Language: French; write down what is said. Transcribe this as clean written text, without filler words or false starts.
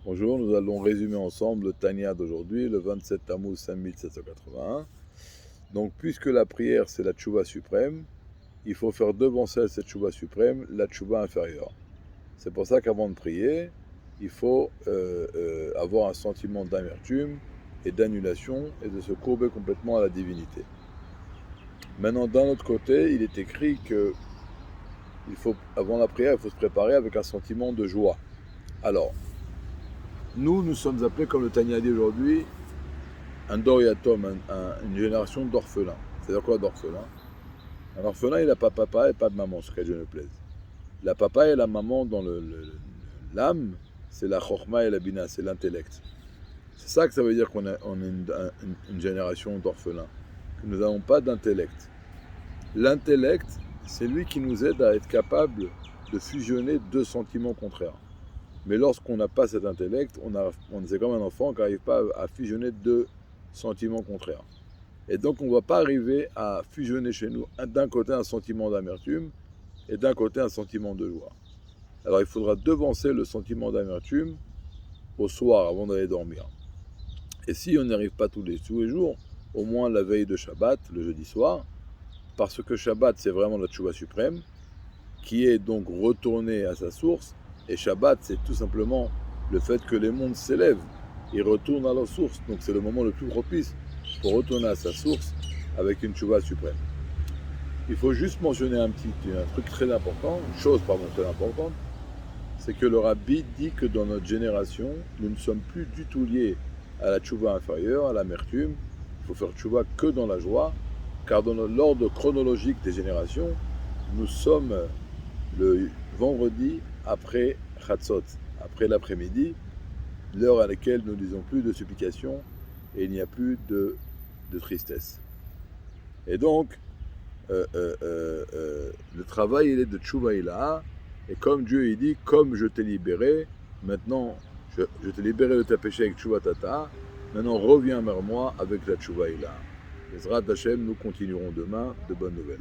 Bonjour, nous allons résumer ensemble le Tanya d'aujourd'hui, le 27 Tammuz 5781. Donc, puisque la prière c'est la tchouva suprême, il faut faire devancer à cette tchouva suprême la tchouva inférieure. C'est pour ça qu'avant de prier, il faut avoir un sentiment d'amertume et d'annulation et de se courber complètement à la divinité. Maintenant, d'un autre côté, il est écrit que avant la prière, il faut se préparer avec un sentiment de joie. Alors, nous sommes appelés, comme le Tanya dit aujourd'hui, un dor yatom, une génération d'orphelins. C'est-à-dire quoi d'orphelins? Un orphelin, il n'a pas de papa et pas de maman, ce que Dieu ne plaise. La papa et la maman dans l'âme, c'est la chorma et la bina, c'est l'intellect. C'est ça que ça veut dire qu'on est une génération d'orphelins, que nous n'avons pas d'intellect. L'intellect, c'est lui qui nous aide à être capable de fusionner deux sentiments contraires. Mais lorsqu'on n'a pas cet intellect, c'est comme un enfant qui n'arrive pas à fusionner deux sentiments contraires. Et donc on ne va pas arriver à fusionner chez nous d'un côté un sentiment d'amertume et d'un côté un sentiment de joie. Alors il faudra devancer le sentiment d'amertume au soir avant d'aller dormir. Et si on n'y arrive pas tous les jours, au moins la veille de Shabbat, le jeudi soir, parce que Shabbat c'est vraiment la tchouva suprême, qui est donc retournée à sa source, et Shabbat c'est tout simplement le fait que les mondes s'élèvent, ils retournent à leur source, donc c'est le moment le plus propice pour retourner à sa source avec une tchouva suprême. Il faut juste mentionner un truc très important, une chose très importante, c'est que le Rabbi dit que dans notre génération, nous ne sommes plus du tout liés à la tchouva inférieure, à l'amertume. Il faut faire tchouva que dans la joie, car dans l'ordre chronologique des générations, nous sommes le vendredi après Chatzot, après l'après-midi, l'heure à laquelle nous ne disons plus de supplication et il n'y a plus de tristesse. Et donc, le travail il est de tchouva ilaha, et comme Dieu il dit, comme je t'ai libéré, maintenant je t'ai libéré de ta péché avec tchouva tata, maintenant reviens vers moi avec la tchouva ilaha. Bezrat Hashem, nous continuerons demain de bonnes nouvelles.